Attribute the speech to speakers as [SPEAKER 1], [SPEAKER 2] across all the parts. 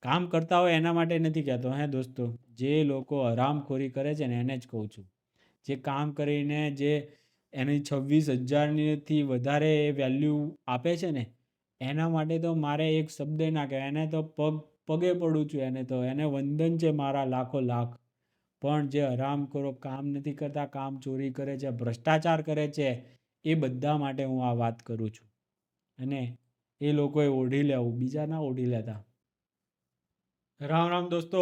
[SPEAKER 1] કામ કરતા હોય એના માટે નથી કહેતો હે દોસ્તો, જે લોકો હરામખોરી કરે છે ને એને જ કહું છું. જે કામ કરીને જે એની 26,000થી વધારે વેલ્યુ આપે છે ને એના માટે તો મારે એક શબ્દ ના કહેવાય, એને તો પગે પડું છું, એને વંદન છે મારા લાખો લાખ. પણ જે હરામખોરો કામ નથી કરતા, કામ ચોરી કરે છે, ભ્રષ્ટાચાર કરે છે, એ બધા માટે હું આ વાત કરું છું. અને એ લોકોએ ઓઢી લેવું, બીજા ના ઓઢી લેતા. રામ રામ દોસ્તો.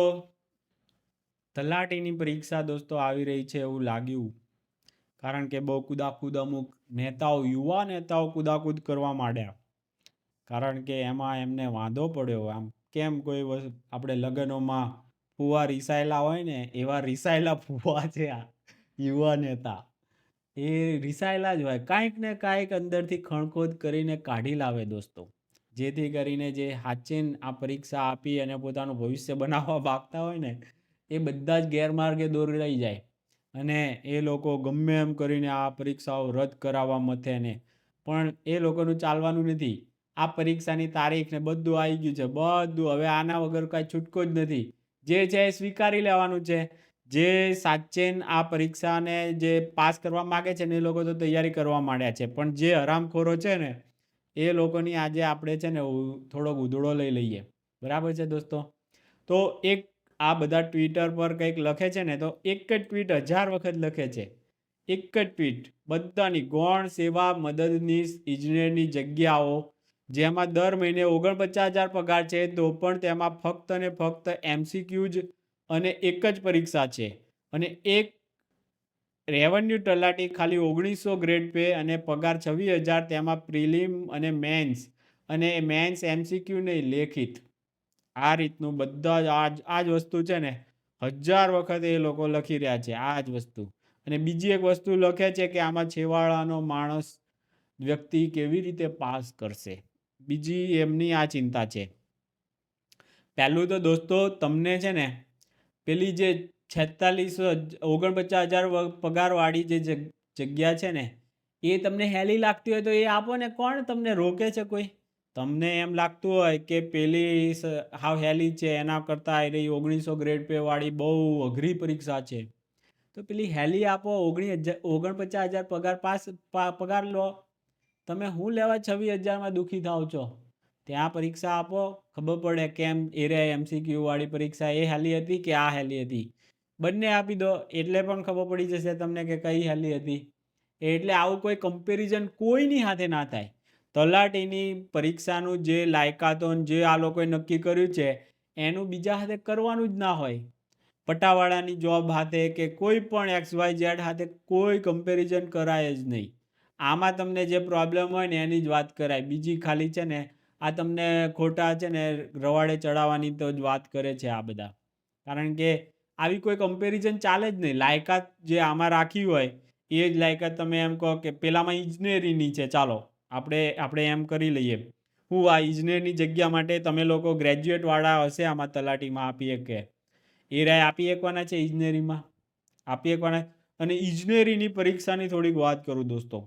[SPEAKER 1] તલાટીની પરીક્ષા દોસ્તો આવી રહી છે એવું લાગ્યું, કારણ કે બહુ કુદાકુદ અમુક નેતાઓ, યુવા નેતાઓ કુદાકુદ કરવા માંડ્યા. કારણ કે એમાં એમને વાંધો પડ્યો. આમ કેમ કોઈ આપણે લગ્નોમાં ફુવા રિસાયેલા હોય ને એવા રિસાયેલા ફુવા છે આ યુવા નેતા. એ રિસાયેલા જ હોય, કાંઈક ને કાંઈક અંદરથી ખણખોદ કરીને કાઢી લાવે દોસ્તો, જેથી કરીને જે સાચીન આ પરીક્ષા આપી અને પોતાનું ભવિષ્ય બનાવવા માગતા હોય ને એ બધા જ ગેરમાર્ગે દોરાઈ જાય. અને એ લોકો ગમે એમ કરીને આ પરીક્ષાઓ રદ કરાવવા મથે ને, પણ એ લોકોનું ચાલવાનું નથી. આ પરીક્ષાની તારીખ ને બધું આવી ગયું છે, બધું. હવે આના વગર કાંઈ છૂટકો જ નથી. જે છે એ સ્વીકારી લેવાનું છે. જે સાચેન આ પરીક્ષાને જે પાસ કરવા માગે છે ને એ લોકો તો તૈયારી કરવા માંડ્યા છે, પણ જે હરામખોરો છે ને એ લોકોની આજે આપણે છે ને થોડોક ઉધડો લઈ લઈએ. બરાબર છે દોસ્તો? તો એક આ બધા ટ્વિટર પર કંઈક લખે છે ને તો એક જ ટ્વીટ 1000 વખત લખે છે. એક જ ટ્વીટ બધાની ગૌણ સેવા મદદનીશ ઇજનેરની જગ્યાઓ, જેમાં દર મહિને 49,000 પગાર છે, તો પણ તેમાં ફક્ત ને ફક્ત MCQ જ અને એક જ પરીક્ષા છે. અને એક રેવન્યુ તલાટી ખાલી 1900 ગ્રેડ પે અને પગાર 26,000, તેમાં પ્રિલિમ અને મેન્સ, અને મેન્સ MCQ નહીં, લેખિત. આ રીતનું બધા જ આ જ વસ્તુ છે ને 1000 વખત એ લોકો લખી રહ્યા છે, આ જ વસ્તુ. અને બીજી એક વસ્તુ લખે છે કે આમાં છેવાડાનો માણસ વ્યક્તિ કેવી રીતે પાસ કરશે, બીજી એમની આ ચિંતા છે. પહેલું તો દોસ્તો તમને છે ને પેલી જે 49,000 પગારવાળી જે જગ્યા છે ને એ તમને હેલી લાગતી હોય તો એ આપો ને. કોણ તમને રોકે છે? કોઈ તમને એમ લાગતું હોય કે પેલી હાવ હેલી છે એના કરતાં એ 1900 ગ્રેડ પે વાળી બહુ અઘરી પરીક્ષા છે, તો પેલી હેલી આપો. 49,000 પગાર લો. તમે શું લેવા 26,000માં દુઃખી થાવ છો? ત્યાં પરીક્ષા આપો, ખબર પડે કેમ એ રે MCQ વાળી પરીક્ષા એ હેલી હતી કે આ હેલી હતી. બંને આપી દો એટલે પણ ખબર પડી જશે તમને કે કઈ હેલી હતી. એટલે આવું કોઈ કમ્પેરિઝન કોઈની સાથે ના થાય. તલાટીની પરીક્ષાનું જે લાયકાતો જે આ લોકોએ નક્કી કર્યું છે એનું બીજા સાથે કરવાનું જ ના હોય. પટાવાળાની જોબ હાથે કે કોઈ પણ XYZ હાથે કોઈ કમ્પેરિઝન કરાય જ નહીં. આમાં તમને જે પ્રોબ્લેમ હોય ને એની જ વાત કરાય. બીજી ખાલી છે ને આ તમને ખોટા છે ને રવાડે ચડાવવાની તો જ વાત કરે છે આ બધા. કારણ કે આવી કોઈ કમ્પેરિઝન ચાલે જ નહીં. લાયકાત જે આમાં રાખી હોય એ જ લાયકાત તમે એમ કહો કે પેલામાં ઇજનેરીની છે, ચાલો આપણે એમ કરી લઈએ. હું આ ઇજનેરની જગ્યા માટે તમે લોકો ગ્રેજ્યુએટવાળા હશે આમાં તલાટીમાં આપી શકે. એ રાય આપી શકવાના છે ઇજનેરીમાં, આપી શકવાના. અને ઇજનેરીની પરીક્ષાની થોડીક વાત કરું દોસ્તો,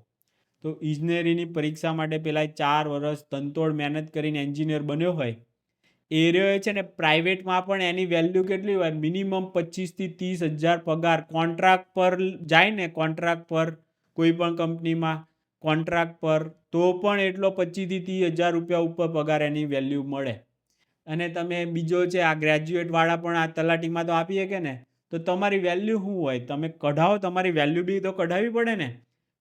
[SPEAKER 1] તો ઇજનેરીની પરીક્ષા માટે પેલા 4 વર્ષ તનતોડ મહેનત કરીને એન્જિનિયર બન્યો હોય એ રહ્યો છે ને પ્રાઇવેટમાં પણ એની વેલ્યુ કેટલી હોય? મિનિમમ 25,000 થી 30,000 પગાર. કોન્ટ્રાક્ટ પર જાય ને, કોન્ટ્રાક્ટ પર કોઈ પણ કંપનીમાં કોન્ટ્રાક્ટ પર, તો પણ એટલો 25,000 થી 30,000 રૂપિયા ઉપર પગાર એની વેલ્યુ મળે. અને તમે બીજો છે આ ગ્રેજ્યુએટવાળા પણ આ તલાટીમાં તો આપી શકે ને, તો તમારી વેલ્યુ શું હોય? તમે કઢાવો, તમારી વેલ્યુ બી તો કઢાવવી પડે ને,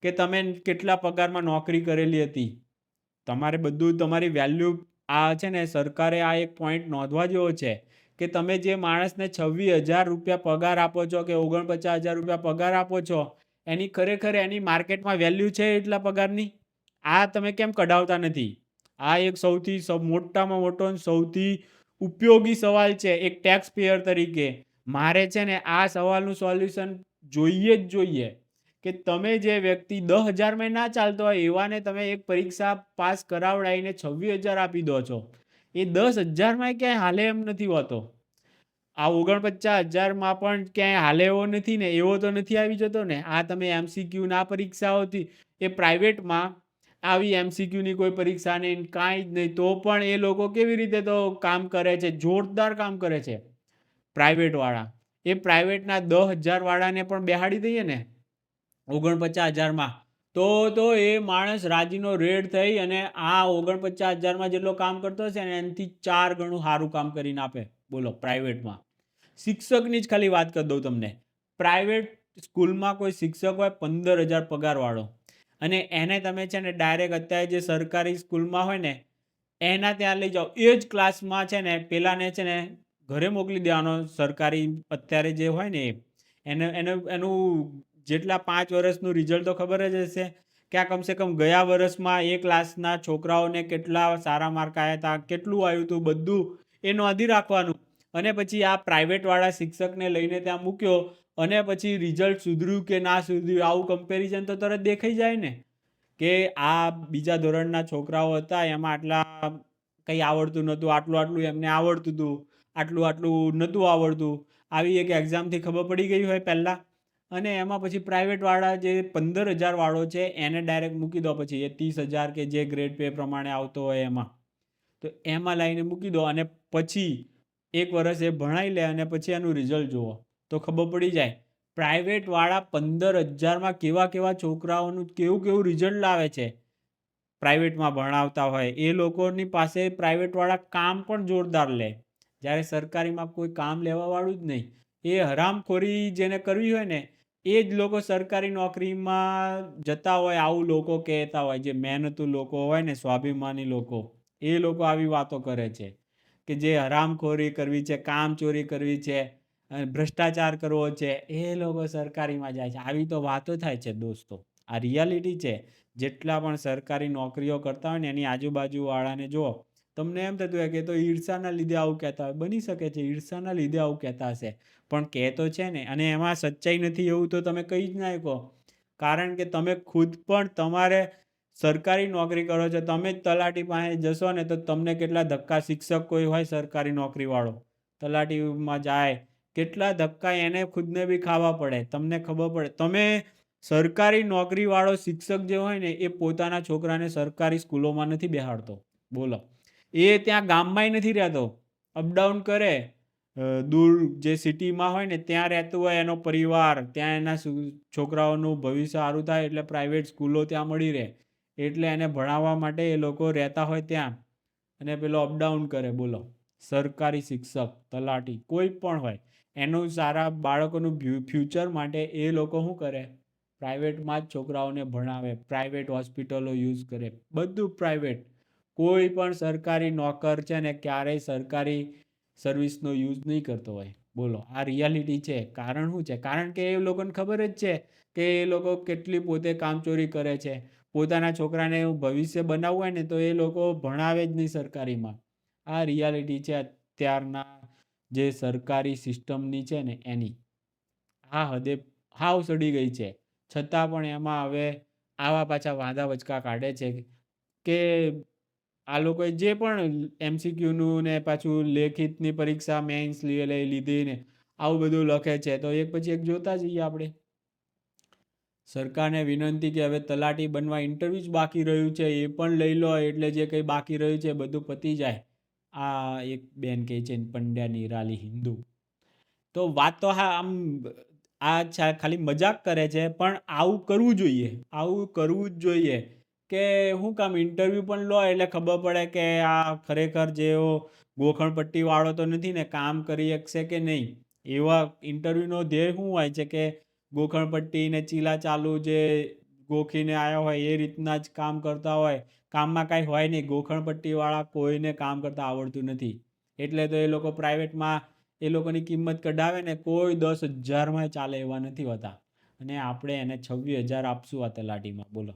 [SPEAKER 1] કે તમે કેટલા પગારમાં નોકરી કરેલી હતી. તમારે બધું તમારી વેલ્યુ આ છે ને સરકારે આ એક પોઈન્ટ નોંધવા જેવો છે કે તમે જે માણસને 26,000 રૂપિયા પગાર આપો છો કે 49,000 રૂપિયા પગાર આપો છો એની ખરેખર એની માર્કેટમાં વેલ્યુ છે એટલા પગારની? આ તમે કેમ કઢાવતા નથી? આ એક સૌથી મોટામાં મોટો સૌથી ઉપયોગી સવાલ છે એક ટેક્સ પેયર તરીકે. મારે છે ને આ સવાલનું સોલ્યુશન જોઈએ જ જોઈએ કે તમે જે વ્યક્તિ 10,000માં ના ચાલતો હોય એવાને તમે એક પરીક્ષા પાસ કરાવડાવીને 26,000 આપી દો છો. એ 10,000માં ક્યાંય હાલે એમ નથી હોતો. આ 49,000માં પણ ક્યાંય હાલે એવો નથી ને, એવો તો નથી આવી જતો ને. આ તમે MCQ ના પરીક્ષાઓથી એ પ્રાઇવેટમાં આવી MCQની કોઈ પરીક્ષા નહીં, કાંઈ જ નહીં, તો પણ એ લોકો કેવી રીતે તો કામ કરે છે, જોરદાર કામ કરે છે પ્રાઇવેટવાળા. એ પ્રાઇવેટના 10,000 વાળાને પણ બેહાડી દઈએ ને 49,000માં, તો એ માણસ રાજીનો રેડ થઈ અને આ 49,000માં જેટલો કામ કરતો હશે ને એનાથી 4 ગણું સારું કામ કરીને આપે. બોલો, પ્રાઇવેટમાં. શિક્ષકની જ ખાલી વાત કરી દઉં તમને. પ્રાઇવેટ સ્કૂલમાં કોઈ શિક્ષક હોય 15,000 પગારવાળો, અને એને તમે છે ને ડાયરેક્ટ અત્યારે જે સરકારી સ્કૂલમાં હોય ને એના ત્યાં લઈ જાઓ, એ જ ક્લાસમાં છે ને પેલાને છે ને ઘરે મોકલી દેવાનો. સરકારી અત્યારે જે હોય ને એનું જેટલા 5 વર્ષનું રિઝલ્ટ તો ખબર જ હશે કે આ કમસે કમ ગયા વર્ષમાં એ ક્લાસના છોકરાઓને કેટલા સારા માર્ક આવ્યા હતા, કેટલું આવ્યું હતું, બધું એ નોંધી રાખવાનું. અને પછી આ પ્રાઇવેટવાળા શિક્ષકને લઈને ત્યાં મૂક્યો અને પછી રિઝલ્ટ સુધર્યું કે ના સુધર્યું આવું કમ્પેરિઝન તો તરત દેખાઈ જાય ને કે આ બીજા ધોરણના છોકરાઓ હતા એમાં આટલા કંઈ આવડતું નહોતું, આટલું એમને આવડતું હતું, આટલું નહોતું આવડતું, આવી એક એક્ઝામથી ખબર પડી ગઈ હોય પહેલાં. અને એમાં પછી પ્રાઇવેટવાળા જે 15,000 વાળો છે એને ડાયરેક્ટ મૂકી દો, પછી એ 30,000 કે જે ગ્રેડ પે પ્રમાણે આવતો હોય એમાં, તો એમાં લાવીને મૂકી દો અને પછી એક વર્ષ એ ભણાવી લે અને પછી એનું રિઝલ્ટ જુઓ તો ખબર પડી જાય. પ્રાઇવેટવાળા 15,000માં કેવા છોકરાઓનું કેવું રિઝલ્ટ લાવે છે. પ્રાઇવેટમાં ભણાવતા હોય એ લોકોની પાસે પ્રાઇવેટવાળા કામ પણ જોરદાર લે, જ્યારે સરકારીમાં કોઈ કામ લેવાવાળું જ નહીં. એ હરામખોરી જેને કરવી હોય ને એ જ લોકો સરકારી નોકરીમાં જતા હોય. આવું લોકો કહેતા હોય, જે મહેનતુ લોકો હોય ને, સ્વાભિમાની લોકો, એ લોકો આવી વાતો કરે છે કે જે હરામખોરી કરવી છે, કામચોરી કરવી છે, ભ્રષ્ટાચાર કરવો છે, એ લોકો સરકારીમાં જાય છે. આવી તો વાતો થાય છે દોસ્તો, આ રિયાલિટી છે. જેટલા પણ સરકારી નોકરીઓ કરતા હોય ને એની આજુબાજુવાળાને જુઓ, તમને એમ થતું હોય કે તો ઈર્ષાના લીધે આવું કહેતા હોય. બની શકે છે ઈર્ષાના લીધે આવું કહેતા હશે, પણ કહેતો છે ને. અને એમાં સચ્ચાઈ નથી એવું તો તમે કહી જ ના કહો, કારણ કે તમે ખુદ પણ તમારે સરકારી નોકરી કરો છો. તમે જ તલાટી પાસે જશો ને તો તમને કેટલા ધક્કા, શિક્ષક કોઈ હોય સરકારી નોકરીવાળો તલાટીમાં જાય, કેટલા ધક્કા એને ખુદને બી ખાવા પડે, તમને ખબર પડે. તમે સરકારી નોકરીવાળો શિક્ષક જે હોય ને એ પોતાના છોકરાને સરકારી સ્કૂલોમાં નથી બેહાડતો. બોલો, એ ત્યાં ગામમાંય નથી રહેતો, અપડાઉન કરે, દૂર જે સિટીમાં હોય ને ત્યાં રહેતું હોય એનો પરિવાર, ત્યાં એના છોકરાઓનું ભવિષ્ય સારું થાય એટલે પ્રાઇવેટ સ્કૂલો ત્યાં મળી રહે, એટલે એને ભણાવવા માટે એ લોકો રહેતા હોય ત્યાં, અને પેલો અપડાઉન કરે. બોલો, સરકારી શિક્ષક, તલાટી કોઈ પણ હોય, એનું સારા બાળકોનું ફ્યુચર માટે એ લોકો શું કરે, પ્રાઇવેટમાં જ છોકરાઓને ભણાવે, પ્રાઇવેટ હોસ્પિટલો યુઝ કરે, બધું પ્રાઇવેટ. કોઈ પણ સરકારી નોકર છે ને ક્યારેય સરકારી સર્વિસનો યુઝ નહીં કરતો હોય. બોલો, આ રિયાલિટી છે. કારણ શું છે? કારણ કે એ લોકોને ખબર જ છે કે એ લોકો કેટલી પોતે કામચોરી કરે છે. પોતાના છોકરાને ભવિષ્ય બનાવવું હોય ને તો એ લોકો ભણાવે જ નહીં સરકારીમાં. આ રિયાલિટી છે અત્યારના જે સરકારી સિસ્ટમની છે ને એની. આ હદે હાવ સડી ગઈ છે. છતાં પણ એમાં હવે આવા પાછા વાંધા વચકા કાઢે છે કે આ લોકોએ જે પણ MCQનું ને પાછું લેખિતની પરીક્ષા મેન્સ લીધી ને આવું બધું લખે છે, તો એક પછી એક જોતા જઈએ આપણે. સરકારને વિનંતી કે હવે તલાટી બનવા ઇન્ટરવ્યૂ જ બાકી રહ્યું છે, એ પણ લઈ લો એટલે જે કંઈ બાકી રહ્યું છે બધું પતી જાય. આ એક બેન કહે છે પંડ્યા નિરાલી હિન્દુ. તો વાત તો હા આમ આ ખાલી મજાક કરે છે, પણ આવું કરવું જોઈએ, આવું કરવું જ જોઈએ કે શું કામ ઇન્ટરવ્યૂ પણ લો એટલે ખબર પડે કે આ ખરેખર જેવો ગોખણપટ્ટીવાળો તો નથી ને, કામ કરી શકશે કે નહીં. એવા ઇન્ટરવ્યૂનો ધ્યેય શું હોય છે કે ગોખણપટ્ટીને ચીલા ચાલુ જે ગોખીને આવ્યા હોય એ રીતના જ કામ કરતા હોય, કામમાં કાંઈ હોય નહીં. ગોખણપટ્ટીવાળા કોઈને કામ કરતાં આવડતું નથી, એટલે તો એ લોકો પ્રાઇવેટમાં એ લોકોની કિંમત કઢાવે ને કોઈ 10,000માં ચાલે એવા નથી હોતા, અને આપણે એને 26,000 આપશું આ તલાટીમાં. બોલો,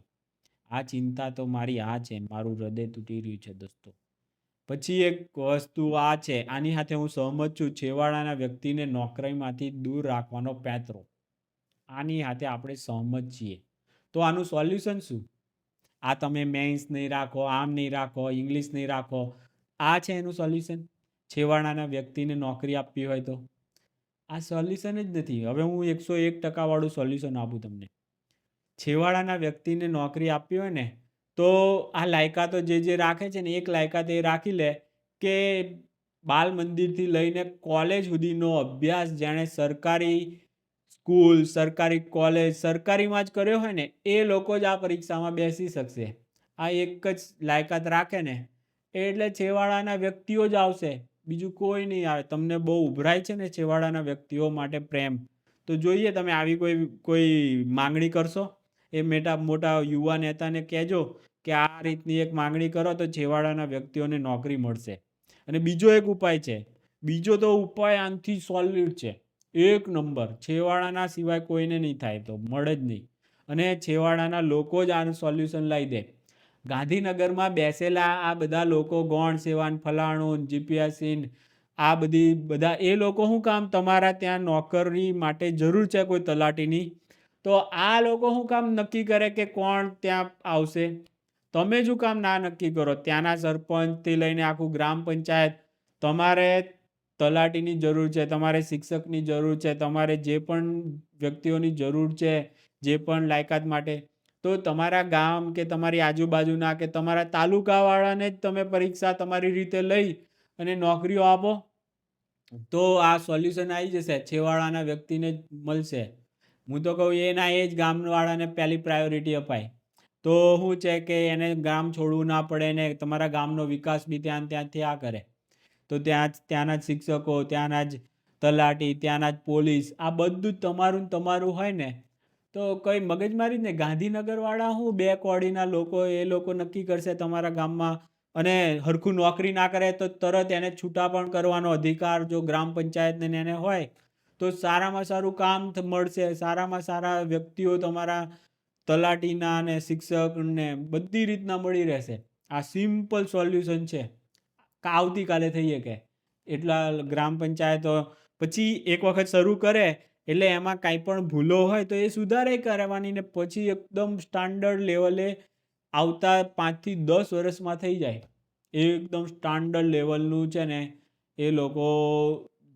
[SPEAKER 1] આ ચિંતા તો મારી આ છે, મારું હૃદય તૂટી રહ્યું છે દોસ્તો. પછી એક વસ્તુ આ છે, આની સાથે હું સહમત છું, છેવાડાના વ્યક્તિને નોકરીમાંથી દૂર રાખવાનો પેંતરો. આની સાથે આપણે સહમત છીએ. તો આનું સોલ્યુશન શું? આ તમે મેન્સ નહીં રાખો, આમ નહીં રાખો, ઇંગ્લિશ નહીં રાખો, આ છે એનું સોલ્યુશન? છેવાડાના વ્યક્તિને નોકરી આપવી હોય તો આ સોલ્યુશન જ નથી. હવે હું 101% વાળું સોલ્યુશન આપું તમને. છેવાડાના વ્યક્તિને નોકરી આપવી હોય ને તો આ લાયકાતો જે રાખે છે ને, એક લાયકાત એ રાખી લે કે બાલ મંદિરથી લઈને કોલેજ સુધીનો અભ્યાસ જેણે સરકારી સ્કૂલ, સરકારી કોલેજ, સરકારીમાં જ કર્યો હોય ને એ લોકો જ આ પરીક્ષામાં બેસી શકશે. આ એક જ લાયકાત રાખે ને એટલે છેવાડાના વ્યક્તિઓ જ આવશે, બીજું કોઈ નહીં આવે. તમને બહુ ઉભરાય છે ને છેવાડાના વ્યક્તિઓ માટે પ્રેમ, તો જોઈએ તમે આવી કોઈ માંગણી કરશો? એ મોટા યુવા નેતાને કહેજો કે આ રીતની એક માંગણી કરો તો છેવાડાના વ્યક્તિઓને નોકરી મળશે. અને બીજો એક ઉપાય છે, બીજો તો ઉપાય આનાથી સોલિડ છે, એક નંબર. છેવાડાના સિવાય કોઈને નહીં થાય, તો મળે જ નહીં. અને છેવાડાના લોકો જ આનું સોલ્યુશન લાવી દે. ગાંધીનગરમાં બેસેલા આ બધા લોકો, ગૌણ સેવાન, ફલાણું, જીપીએસસી, આ બધા એ લોકો શું કામ તમારા ત્યાં નોકરી માટે જરૂર છે કોઈ તલાટીની, તો આ લોકો શું કામ નક્કી કરે કે કોણ ત્યાં આવશે? તમે શું કામ ના નક્કી કરો? ત્યાંના સરપંચથી લઈને આખું ગ્રામ પંચાયત, તમારે તલાટીની જરૂર છે, તમારે શિક્ષકની જરૂર છે, તમારે જે પણ વ્યક્તિઓની જરૂર છે જે પણ લાયકાત માટે, તો તમારા ગામ કે તમારી આજુબાજુના કે તમારા તાલુકાવાળાને જ તમે પરીક્ષા તમારી રીતે લઈ અને નોકરીઓ આપો, તો આ સોલ્યુશન આવી જશે, છેવાડાના વ્યક્તિને જ મળશે. હું તો કહું એ જ ગામવાળાને પહેલી પ્રાયોરિટી અપાય, તો શું છે કે એને ગામ છોડવું ના પડે ને તમારા ગામનો વિકાસ બી ત્યાંથી આ કરે. તો ત્યાંના જ શિક્ષકો, ત્યાંના જ તલાટી, ત્યાંના જ પોલીસ, આ બધું જ તમારું હોય ને તો કઈ મગજમારી જ ને. ગાંધીનગરવાળા શું બે કોડીના લોકો, એ લોકો નક્કી કરશે તમારા ગામમાં, અને હરખું નોકરી ના કરે તો તરત એને છૂટા પણ કરવાનો અધિકાર જો ગ્રામ પંચાયતને એને હોય, તો સારામાં સારું કામ મળશે, સારામાં સારા વ્યક્તિઓ તમારા તલાટીના ને શિક્ષકને બધી રીતના મળી રહેશે. આ સિમ્પલ સોલ્યુશન છે, આવતીકાલે થઈ શકે. એટલા ગ્રામ પંચાયતો પછી એક વખત શરૂ કરે એટલે એમાં કાંઈ પણ ભૂલો હોય તો એ સુધારે કરવાની, ને પછી એકદમ સ્ટાન્ડર્ડ લેવલે આવતા 5 થી 10 વર્ષમાં થઈ જાય. એકદમ સ્ટાન્ડર્ડ લેવલનું છે ને એ લોકો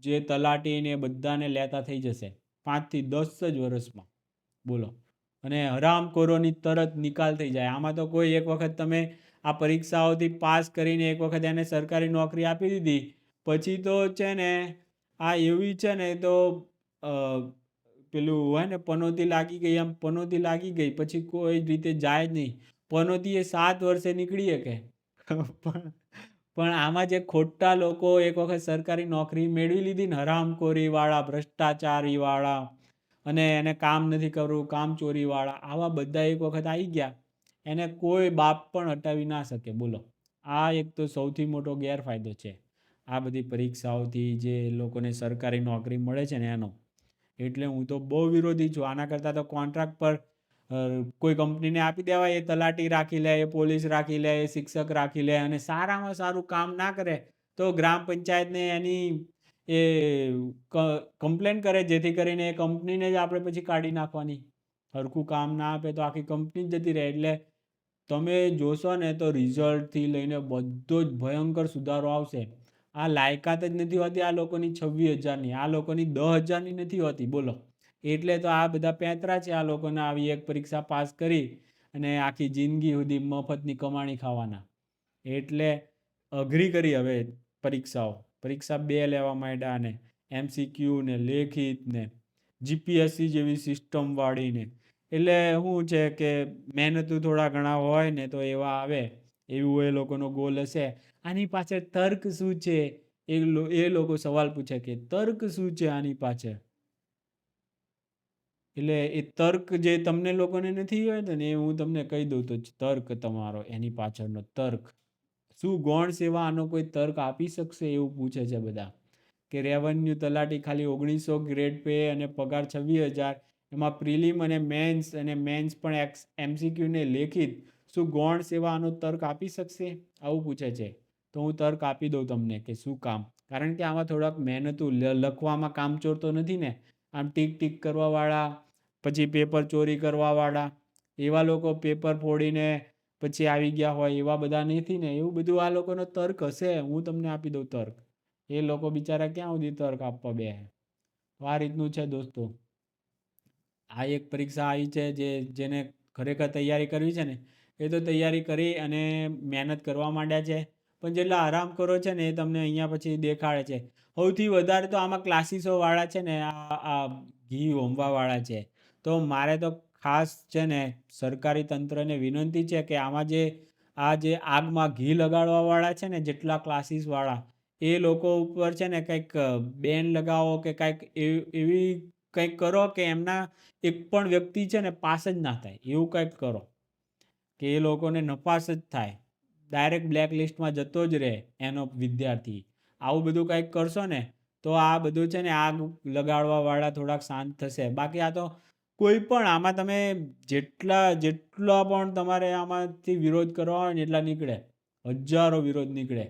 [SPEAKER 1] જે તલાટી ને બધાને લેતા થઈ જશે 5 થી 10 જ વર્ષમાં, બોલો. અને હરામખોરોની તરત નિકાલ થઈ જાય. આમાં તો કોઈ એક વખત તમે આ પરીક્ષાઓથી પાસ કરીને એક વખત એને સરકારી નોકરી આપી દીધી પછી તો છે ને આ એવી છે ને તો પેલું હોય ને પનોતી લાગી ગઈ, આમ પનોતી લાગી ગઈ પછી કોઈ રીતે જાય જ નહીં. પનોતી એ 7 વર્ષે નીકળી શકે. પણ આમાં જે ખોટા લોકો એક વખત સરકારી નોકરી મેળવી લીધી ને, હરામખોરીવાળા, ભ્રષ્ટાચારીવાળા, અને એને કામ નથી કરવું, કામચોરીવાળા, આવા બધા એક વખત આવી ગયા, એને કોઈ બાપ પણ હટાવી ના શકે, બોલો. આ એક તો સૌથી મોટો ગેરફાયદો છે આ બધી પરીક્ષાઓથી જે લોકોને સરકારી નોકરી મળે છે ને એનો. એટલે હું તો બહુ વિરોધી છું. આના કરતાં તો કોન્ટ્રાક્ટ પર કોઈ કંપનીને આપી દેવાય, એ તલાટી રાખી લે, એ પોલીસ રાખી લે, એ શિક્ષક રાખી લે, અને સારામાં સારું કામ ના કરે તો ગ્રામ પંચાયતને એની એ કમ્પ્લેન કરે, જેથી કરીને એ કંપનીને જ આપણે પછી કાઢી નાખવાની. સરખું કામ ના આપે તો આખી કંપની જ જતી રહે. એટલે તમે જોશો ને તો રિઝલ્ટથી લઈને બધો જ ભયંકર સુધારો આવશે. આ લાયકાત જ નથી હોતી આ લોકોની 26,000ની, આ લોકોની 10,000ની નથી હોતી, બોલો. એટલે તો આ બધા પેંતરા છે આ લોકોને આવી એક પરીક્ષા પાસ કરી અને આખી જિંદગી સુધી મફતની કમાણી ખાવાના. એટલે અઘરી કરી હવે પરીક્ષાઓ. પરીક્ષા 2 લેવા માંડ્યા ને MCQ ને લેખિત ને જીપીએસસી જેવી સિસ્ટમ વાળીને. એટલે શું છે કે મહેનતું થોડા ઘણા હોય ને તો એવા આવે, એવું એ લોકોનો ગોલ હશે. આની પાછળ તર્ક શું છે એ લોકો સવાલ પૂછે કે તર્ક શું છે આની પાછળ. એટલે એ તર્ક જે તમને લોકોને નથી હોય ને એ હું તમને કહી દઉં તો તર્ક તમારો એની પાછળનો તર્ક શું, ગૌણ સેવા આનો કોઈ તર્ક આપી શકશે એવું પૂછે છે બધા. કે રેવન્યુ તલાટી ખાલી 1900 ગ્રેડ પે અને પગાર 26,000, એમાં પ્રિલિમ અને મેન્સ પણ MCQ ને લેખિત, શું ગૌણ સેવા આનો તર્ક આપી શકશે, આવું પૂછે છે. તો હું તર્ક આપી દઉં તમને કે શું કામ. કારણ કે આમાં થોડાક મહેનતું, લખવામાં કામચોર તો નથી ને, આમ ટીક કરવાવાળા, પછી પેપર ચોરી કરવાવાળા, એવા લોકો પેપર ફોડીને પછી આવી ગયા હોય એવા બધા નથી ને. એવું બધું આ લોકોનો તર્ક હશે, હું તમને આપી દઉં તર્ક. એ લોકો બિચારા ક્યાં સુધી તર્ક આપવા બે. તો આ રીતનું છે દોસ્તો. આ એક પરીક્ષા આવી છે જેને ખરેખર તૈયારી કરવી છે ને એ તો તૈયારી કરી અને મહેનત કરવા માંડ્યા છે. પણ જેટલા આરામ કરો છે ને એ તમને અહીંયા પછી દેખાડે છે. સૌથી વધારે તો આમાં ક્લાસીસો વાળા છે ને આ ઘી હોમવા વાળા છે. તો મારે તો ખાસ છે ને સરકારી તંત્રને વિનંતી છે કે આમાં જે આગમાં ઘી લગાડવા વાળા છે ને જેટલા ક્લાસીસ વાળા એ લોકો ઉપર છે ને કંઈક બેન લગાવો કે કંઈક એવી કંઈક કરો કે એમના એક પણ વ્યક્તિ છે ને પાસ જ ના થાય એવું કંઈક કરો કે એ લોકોને નપાસ જ થાય, ડાયરેક્ટ બ્લેક લિસ્ટમાં જતો જ રહે એનો વિદ્યાર્થી. આવું બધું કંઈક કરશો ને તો આ બધું છે ને આગ લગાડવા વાળા થોડાક શાંત થશે. બાકી આ તો કોઈ પણ આમાં તમે જેટલા પણ તમારે આમાંથી વિરોધ કરવા હોય ને એટલા નીકળે, હજારો વિરોધ નીકળે.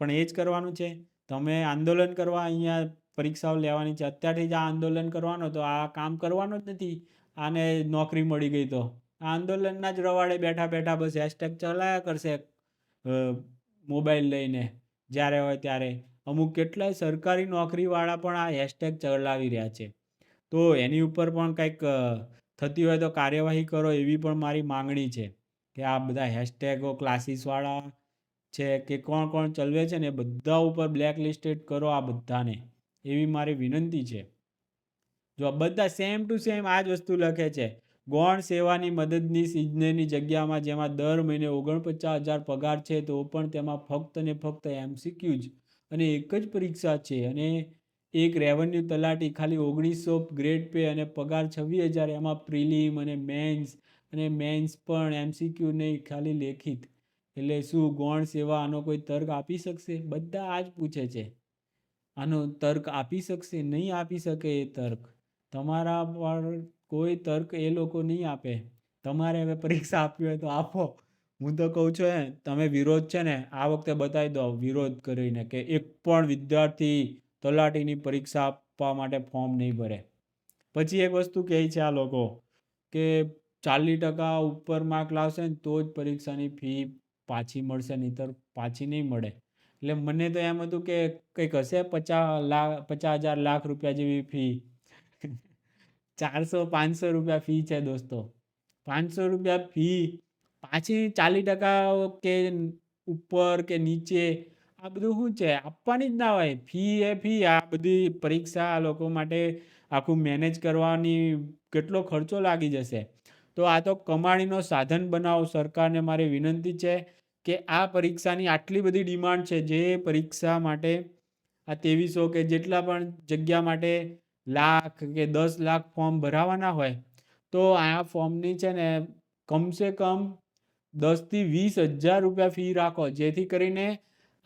[SPEAKER 1] પણ એ જ કરવાનું છે. તમે આંદોલન કરવા અહીંયા પરીક્ષાઓ લેવાની છે, અત્યારથી જ આ આંદોલન કરવાનો તો આ કામ કરવાનું જ નથી. આને નોકરી મળી ગઈ તો આ આંદોલનના જ રવાડે બેઠા બેઠા બસ હેશટેગ ચલાવ્યા કરશે મોબાઈલ લઈને જ્યારે હોય ત્યારે. અમુક કેટલાય સરકારી નોકરીવાળા પણ આ હેશટેગ ચલાવી રહ્યા છે. તો એની ઉપર પણ કંઈક થતી હોય તો કાર્યવાહી કરો એવી પણ મારી માંગણી છે કે આ બધા હેશટેગો ક્લાસીસવાળા છે કે કોણ કોણ ચલાવે છે ને બધા ઉપર બ્લેક લિસ્ટેડ કરો આ બધાને, એવી મારી વિનંતી છે. જો બધા સેમ ટુ સેમ આ જ વસ્તુ લખે છે, ગૌણ સેવાની મદદનીશ ઇજનેરની જગ્યામાં જેમાં દર મહિને 49,000 પગાર છે તો પણ તેમાં ફક્ત ને ફક્ત MCQ જ અને એક જ પરીક્ષા છે અને એક રેવન્યુ તલાટી ખાલી 1900 ગ્રેડ પે અને પગાર 26,000, એમાં પ્રિલિમ અને મેન્સ પણ MCQ નહીં, ખાલી લેખિત. એટલે શું ગૌણ સેવા આનો કોઈ તર્ક આપી શકશે? બધા આ જ પૂછે છે. આનો તર્ક આપી શકશે? નહીં આપી શકે એ તર્ક. તમારા પર કોઈ તર્ક એ લોકો નહીં આપે. તમારે હવે પરીક્ષા આપવી હોય તો આપો. હું તો કહું છું તમે વિરોધ છે ને આ વખતે બતાવી દો વિરોધ કરીને કે એક પણ વિદ્યાર્થી તલાટીની પરીક્ષા આપવા માટે ફોર્મ નહીં ભરે. પછી એક વસ્તુ કહે છે આ લોકો કે 40% ઉપર માર્ક લાવશે ને તો જ પરીક્ષાની ફી પાછી મળશે, નહીંતર પાછી નહીં મળે. એટલે મને તો એમ હતું કે કંઈક હશે 50,000 લાખ રૂપિયા જેવી ફી. 400-500 રૂપિયા ફી છે દોસ્તો. 500 રૂપિયા ફી પાછી 40% કે ઉપર કે નીચે આ બધું શું છે? આપવાની જ ના હોય. ફી એ ફી. આ બધી પરીક્ષા આ લોકો માટે આખું મેનેજ કરવાની કેટલો ખર્ચો લાગી જશે. તો આ તો કમાણીનો સાધન બનાવો. સરકારને મારી વિનંતી છે કે આ પરીક્ષાની આટલી બધી ડિમાન્ડ છે, જે પરીક્ષા માટે આ 2300 કે જેટલા પણ જગ્યા માટે લાખ કે 10 લાખ ફોર્મ ભરાવાના હોય તો આ ફોર્મની છે ને કમસે કમ 10,000 થી 20,000 રૂપિયા ફી રાખો, જેથી કરીને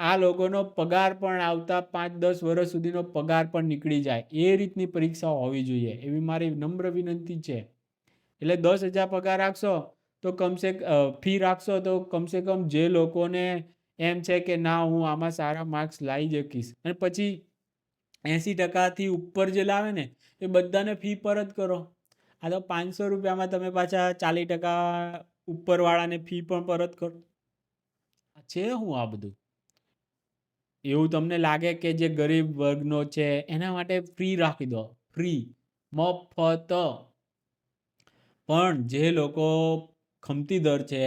[SPEAKER 1] આ લોકોનો પગાર પણ આવતા 5-10 વર્ષ સુધીનો પગાર પણ નીકળી જાય. એ રીતની પરીક્ષાઓ હોવી જોઈએ એવી મારી નમ્ર વિનંતી છે. એટલે 10,000 પગાર રાખશો તો ફી રાખશો તો કમસે કમ જે લોકોને એમ છે કે ના હું આમાં સારા માર્ક્સ લાવી શકીશ, અને પછી 80%થી ઉપર જે લાવે ને એ બધાને ફી પરત કરો. આ તો 500 રૂપિયામાં તમે પાછા 40% ઉપરવાળાને ફી પણ પરત કરો. છે હું આ બધું? એવું તમને લાગે કે જે ગરીબ વર્ગનો છે એના માટે ફ્રી રાખી દો, ફ્રી, મફત. પણ જે લોકો ખમતી દર છે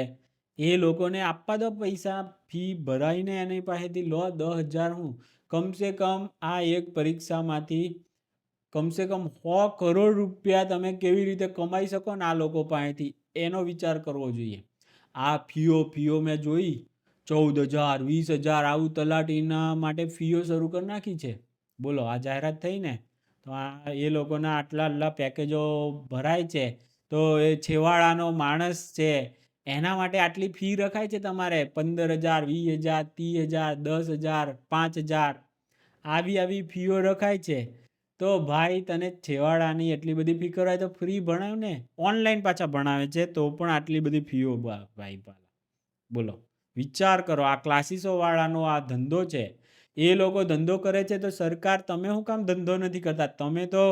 [SPEAKER 1] એ લોકોને આપવા દો પૈસા, ફી ભરાઈને એની પાસેથી લો 10,000. હું કમસે કમ આ એક પરીક્ષામાંથી કમસે કમ 100 કરોડ રૂપિયા તમે કેવી રીતે કમાઈ શકો ને આ લોકો પાસેથી એનો વિચાર કરવો જોઈએ. આ ફીઓ મેં જોઈ 14,000, 20,000 આવું તલાટીના માટે ફીઓ શરૂ કરી નાખી છે. બોલો, આ જાહેરાત થઈ ને તો એ લોકોના આટલા પેકેજો ભરાય છે તો એ છેવાડાનો માણસ છે એના માટે આટલી ફી રખાય છે તમારે 15,000, 20,000, 30,000, 10,000, 5,000 આવી ફીઓ રખાય છે. તો ભાઈ તને છેવાડાની એટલી બધી ફી કરાય તો ફ્રી ભણાવ ને. ઓનલાઈન પાછા ભણાવે છે તો પણ આટલી બધી ફીઓ. ભાઈ બોલો, વિચાર કરો. આ ક્લાસીસો વાળાનો આ ધંધો છે. એ લોકો ધંધો કરે છે તો સરકાર તમે શું કામ ધંધો નથી કરતા? તમે તો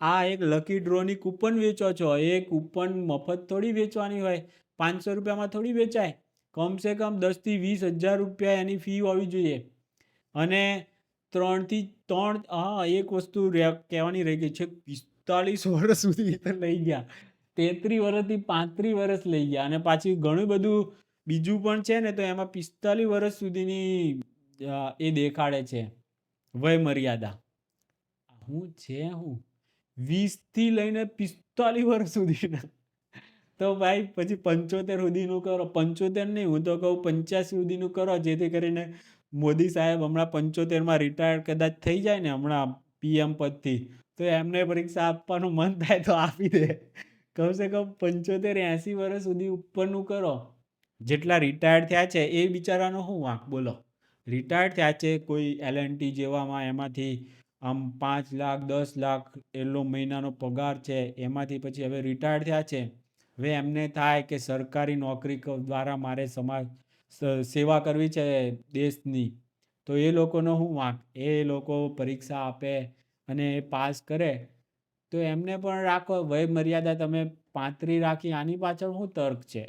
[SPEAKER 1] આ એક લકી ડ્રોની કૂપન વેચો છો. એ કૂપન મફત થોડી વેચવાની હોય, 500 રૂપિયામાં થોડી વેચાય. કમસે કમ 10,000 થી 20,000 રૂપિયા એની ફી હોવી જોઈએ. અને 3 એક વસ્તુ કહેવાની રહી ગઈ છે, 45 વર્ષ સુધી તો લઈ ગયા. 33 વર્ષથી 35 વર્ષ લઈ ગયા. અને પાછી ઘણું બધું બીજું પણ છે ને, તો એમાં 45 વર્ષ સુધીની એ દેખાડે છે વય મર્યાદા. હું છે હું 20 થી લઈને 45 વર્ષ સુધીના. તો ભાઈ પછી 75 સુધીનું કરો. 75 નહીં, હું તો કહું 85 સુધીનું કરો, જેથી કરીને મોદી સાહેબ હમણાં 75માં રિટાયર કદાચ થઈ જાય ને હમણાં PM પદથી, તો એમને પરીક્ષા આપવાનું મન થાય તો આપી દે. કમસે કમ 75-80 વર્ષ સુધી ઉપરનું કરો. જેટલા રિટાયર્ડ થયા છે એ બિચારાનો શું વાંક બોલો? રિટાયર્ડ થયા છે કોઈ L&T જેવામાં, એમાંથી આમ 5 લાખ 10 લાખ એલો મહિનાનો પગાર છે, એમાંથી પછી હવે રિટાયર્ડ થયા છે. હવે એમને થાય કે સરકારી નોકરી દ્વારા મારે સમાજ સેવા કરવી છે દેશની, તો એ લોકોનો શું વાંક? એ લોકો પરીક્ષા આપે અને એ પાસ કરે, તો એમને પણ રાખો વય મર્યાદા તમે 35 રાખી. આની પાછળ શું તર્ક છે?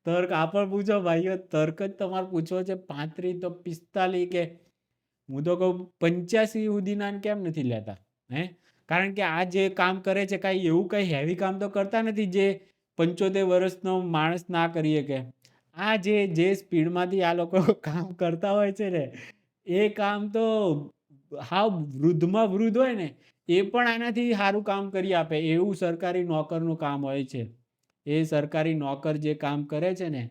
[SPEAKER 1] તર્ક આ પણ પૂછો ભાઈઓ, તર્ક જ તમારે પૂછવો છે. 35 તો 45 કે હું તો કહું 85 સુધીના કેમ નથી લેતા? કારણ કે આ જે કામ કરે છે કાંઈ એવું કંઈ હેવી કામ તો કરતા નથી જે 75 વર્ષનો માણસ ના કરીએ કે. આ જે સ્પીડમાંથી આ લોકો કામ કરતા હોય છે ને, એ કામ તો હાવ વૃદ્ધમાં વૃદ્ધ હોય ને એ પણ આનાથી સારું કામ કરી આપે એવું સરકારી નોકરનું કામ હોય છે. એ સરકારી નોકર જે કામ કરે છે ને,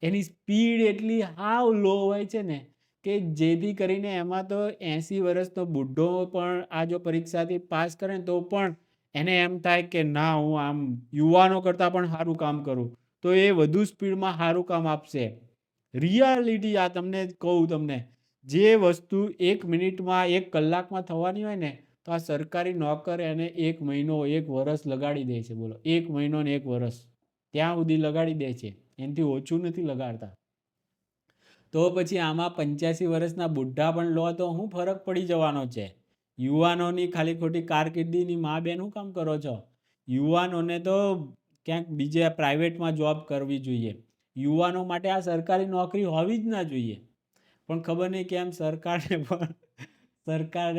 [SPEAKER 1] એની સ્પીડ એટલી હાવ લો હોય છે ને, કે જેથી કરીને એમાં તો 80 વર્ષનો બુઢ્ઢો પણ આ જો પરીક્ષાથી પાસ કરે ને તો પણ એને એમ થાય કે ના, હું આમ યુવાનો કરતાં પણ સારું કામ કરું, તો એ વધુ સ્પીડમાં સારું કામ આપશે. રિયાલિટી આ તમને કહું, તમને જે વસ્તુ 1 મિનિટમાં 1 કલાકમાં થવાની હોય ને, તો આ સરકારી નોકર એને 1 મહિનો 1 વર્ષ લગાડી દે છે. બોલો, 1 મહિનો ને 1 વર્ષ ત્યાં સુધી લગાડી દે છે, એનાથી ઓછું નથી લગાડતા. તો પછી આમાં 85 વર્ષના બુઢ્ઢા પણ લો તો શું ફરક પડી જવાનો છે? યુવાનોની ખાલી ખોટી કારકિર્દીની મા બેન શું કામ કરો છો? યુવાનોને તો ક્યાંક બીજે પ્રાઇવેટમાં જોબ કરવી જોઈએ. યુવાનો માટે આ સરકારી નોકરી હોવી જ ના જોઈએ. પણ ખબર નહીં કેમ સરકારે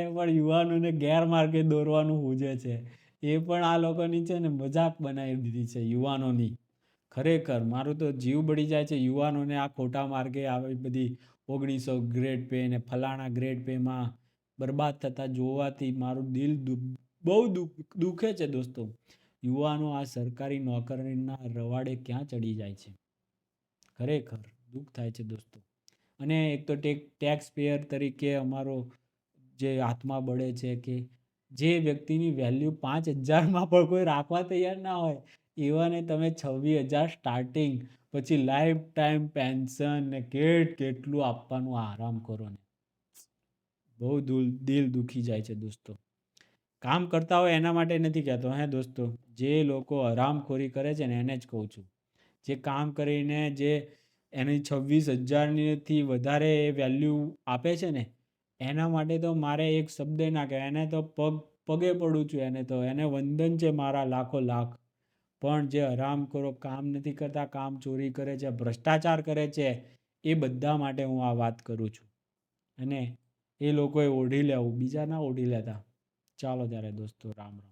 [SPEAKER 1] પણ યુવાનોને ગેરમાર્ગે દોરવાનું સૂઝે છે. એ પણ આ લોકોની છે ને મજાક બનાવી દીધી છે યુવાનોની. ખરેખર મારું તો જીવ બળી જાય છે યુવાનોને આ ખોટા માર્ગે આવી બધી 1900 ગ્રેડ પે ને ફલાણા ગ્રેડ પેમાં બરબાદ થતા જોવાથી મારું દિલ બહુ દુખે છે દોસ્તો. યુવાનો આ સરકારી નોકરીના રવાડે ક્યાં ચડી જાય છે? ખરેખર દુઃખ થાય છે દોસ્તો. અને એક તો ટેક્સ પેયર તરીકે અમારો જે આત્મા બળે છે કે જે વ્યક્તિની વેલ્યુ 5000માં પણ કોઈ રાખવા તૈયાર ના હોય, એવાને તમે 26,000 સ્ટાર્ટિંગ, પછી લાઈફ ટાઈમ પેન્શન ને કેટલું આપવાનું આરામ કરો ને. બહુ દિલ દુખી જાય છે દોસ્તો. કામ કરતા હોય એના માટે નથી કહેતો દોસ્તો, જે લોકો હરામખોરી કરે છે ને એને જ કહું છું. જે કામ કરીને જે એની 26,000થી વધારે વેલ્યુ આપે છે ને, એના માટે તો મારે એક શબ્દ ના કહેવાય, એને તો પગે પડું છું, એને વંદન છે મારા લાખો લાખ. પણ જે હરામખોરો કામ નથી કરતા, કામ ચોરી કરે છે, ભ્રષ્ટાચાર કરે છે, એ બધા માટે હું આ વાત કરું છું. અને એ લોકોએ ઓઢી લેવું, બીજા ના ઓઢી લેતા. ચાલો ત્યારે દોસ્તો, રામ રામ.